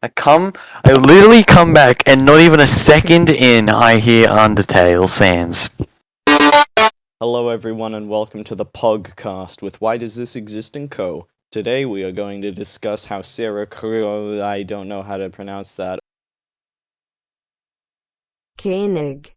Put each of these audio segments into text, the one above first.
I literally come back, and not even a second in, I hear Undertale sans. Hello everyone and welcome to the Pogcast with Why Does This Exist & Co. Today we are going to discuss how Sarah I don't know how to pronounce that, Koenig.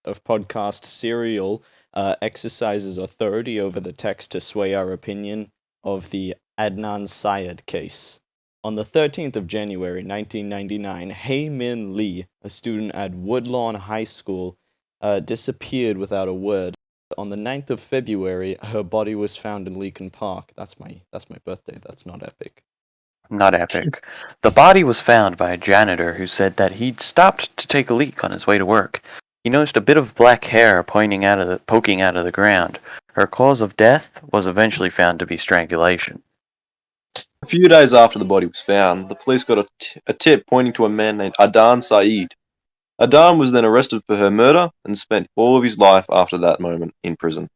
of podcast Serial exercises authority over the text to sway our opinion of the Adnan Syed case. On the 13th of January 1999, Hae Min Lee, a student at Woodlawn High School, disappeared without a word. On the 9th of February, her body was found in Leakin Park. That's my birthday. That's not epic. Not epic. The body was found by a janitor who said that he'd stopped to take a leak on his way to work. He noticed a bit of black hair poking out of the ground. Her cause of death was eventually found to be strangulation. A few days after the body was found, the police got a tip pointing to a man named Adnan Syed. Adnan was then arrested for her murder and spent all of his life after that moment in prison.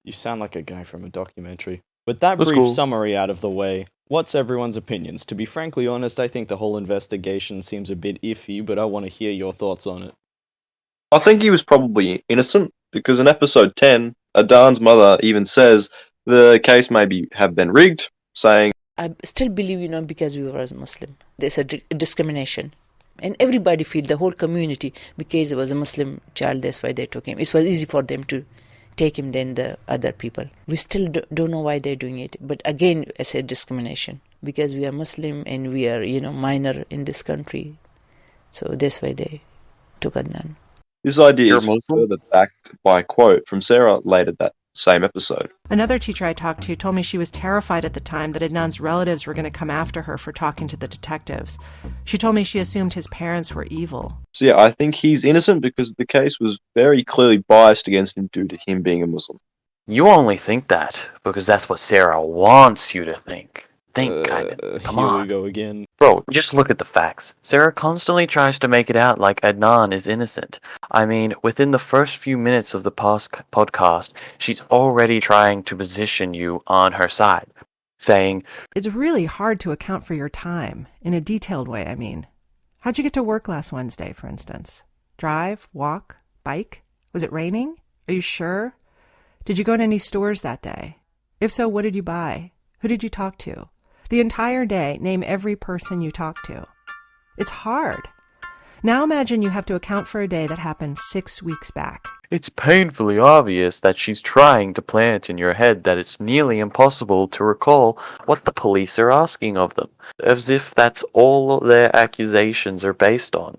You sound like a guy from a documentary. With that That's brief cool. summary out of the way, what's everyone's opinions? To be frankly honest, I think the whole investigation seems a bit iffy, but I want to hear your thoughts on it. I think he was probably innocent because in episode 10, Adnan's mother even says the case may have been rigged, saying, I still believe, because we were Muslim. There's a discrimination. And everybody feel, the whole community, because it was a Muslim child, that's why they took him. It was easy for them to take him than the other people. We still don't know why they're doing it. But again, I said discrimination. Because we are Muslim and we are, minor in this country. So that's why they took Adnan. This idea You're is Muslim? further backed by a quote from Sarah later that same episode. Another teacher I talked to told me she was terrified at the time that Adnan's relatives were going to come after her for talking to the detectives. She told me she assumed his parents were evil. So yeah, I think he's innocent because the case was very clearly biased against him due to him being a Muslim. You only think that because that's what Sarah wants you to think. Think, Ivan. Come Here on. we go again. Bro, just look at the facts. Sarah constantly tries to make it out like Adnan is innocent. I mean, within the first few minutes of the podcast, she's already trying to position you on her side, saying, It's really hard to account for your time, in a detailed way, I mean. How'd you get to work last Wednesday, for instance? Drive? Walk? Bike? Was it raining? Are you sure? Did you go to any stores that day? If so, what did you buy? Who did you talk to? The entire day, name every person you talked to. It's hard. Now imagine you have to account for a day that happened 6 weeks back. It's painfully obvious that she's trying to plant in your head that it's nearly impossible to recall what the police are asking of them, as if that's all their accusations are based on.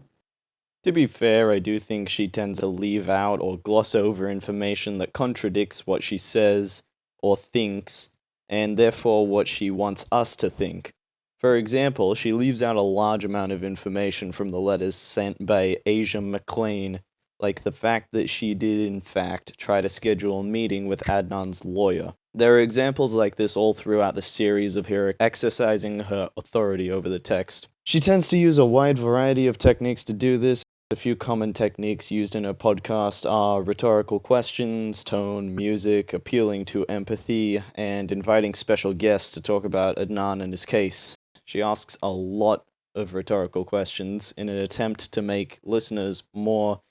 To be fair, I do think she tends to leave out or gloss over information that contradicts what she says or thinks, and therefore what she wants us to think. For example, she leaves out a large amount of information from the letters sent by Asia McLean, like the fact that she did in fact try to schedule a meeting with Adnan's lawyer. There are examples like this all throughout the series of her exercising her authority over the text. She tends to use a wide variety of techniques to do this. A few common techniques used in her podcast are rhetorical questions, tone, music, appealing to empathy, and inviting special guests to talk about Adnan and his case. She asks a lot of rhetorical questions in an attempt to make listeners more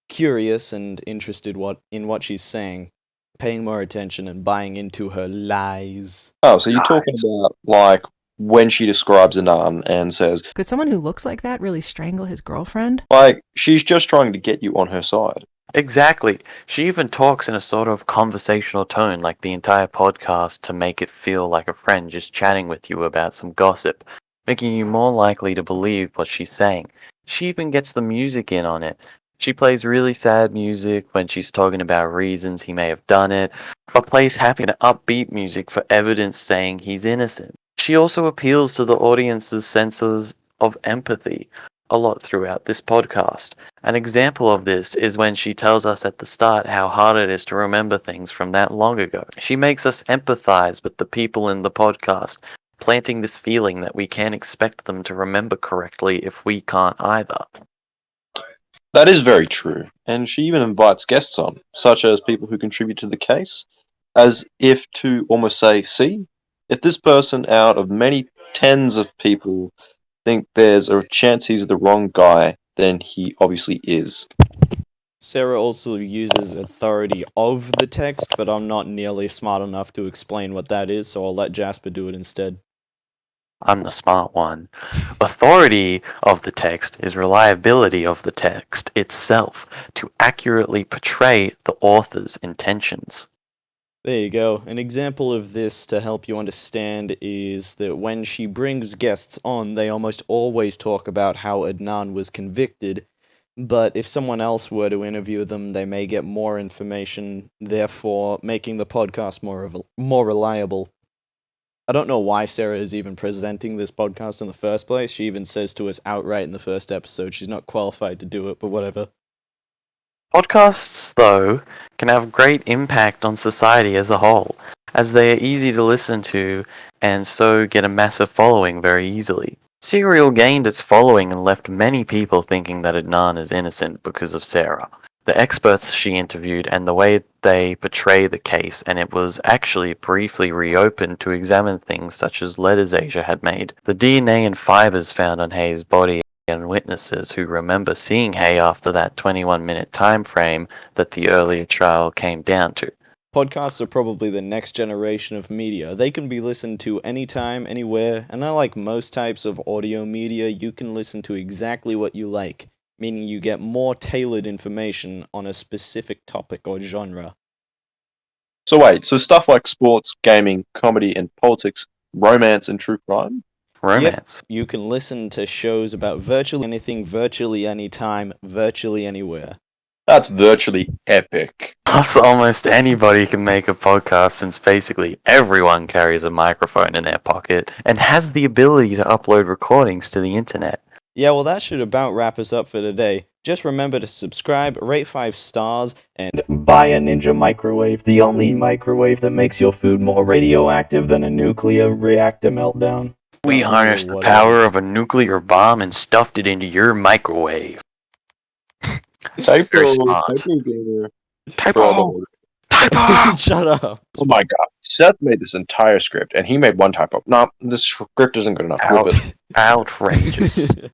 curious and interested in what she's saying, paying more attention and buying into her lies. Oh, so you're talking about, like, when she describes Adnan and says, Could someone who looks like that really strangle his girlfriend? like, she's just trying to get you on her side. Exactly. She even talks in a sort of conversational tone, like the entire podcast, to make it feel like a friend just chatting with you about some gossip, making you more likely to believe what she's saying. She even gets the music in on it. She plays really sad music when she's talking about reasons he may have done it, but plays happy and upbeat music for evidence saying he's innocent. She also appeals to the audience's senses of empathy a lot throughout this podcast. An example of this is when she tells us at the start how hard it is to remember things from that long ago. She makes us empathize with the people in the podcast, planting this feeling that we can't expect them to remember correctly if we can't either. That is very true, and she even invites guests on, such as people who contribute to the case, as if to almost say, see, if this person out of many tens of people think there's a chance he's the wrong guy, then he obviously is. Sarah also uses authority of the text, but I'm not nearly smart enough to explain what that is, so I'll let Jasper do it instead. I'm the smart one. Authority of the text is reliability of the text itself to accurately portray the author's intentions. There you go. An example of this to help you understand is that when she brings guests on, they almost always talk about how Adnan was convicted, but if someone else were to interview them, they may get more information, therefore making the podcast more reliable. I don't know why Sarah is even presenting this podcast in the first place. She even says to us outright in the first episode she's not qualified to do it, but whatever. Podcasts, though, can have great impact on society as a whole, as they are easy to listen to and so get a massive following very easily. Serial gained its following and left many people thinking that Adnan is innocent because of Sarah, the experts she interviewed, and the way they portray the case, and it was actually briefly reopened to examine things such as letters Asia had made, the DNA and fibers found on Hay's body, and witnesses who remember seeing Hay after that 21-minute time frame that the earlier trial came down to. Podcasts are probably the next generation of media. They can be listened to anytime, anywhere, and unlike most types of audio media, you can listen to exactly what you like, meaning you get more tailored information on a specific topic or genre. So wait, so stuff like sports, gaming, comedy, and politics, romance, and true crime? Romance. Yep, you can listen to shows about virtually anything, virtually anytime, virtually anywhere. That's virtually epic. Plus, almost anybody can make a podcast since basically everyone carries a microphone in their pocket and has the ability to upload recordings to the internet. Yeah, well, that should about wrap us up for today. Just remember to subscribe, rate 5 stars, and buy a Ninja microwave, the only microwave that makes your food more radioactive than a nuclear reactor meltdown. We harnessed the power of a nuclear bomb and stuffed it into your microwave. Very smart. Typo! Typo! Shut up. Oh my god. Seth made this entire script, and he made one typo. No, this script isn't good enough. Whip it. Outrageous.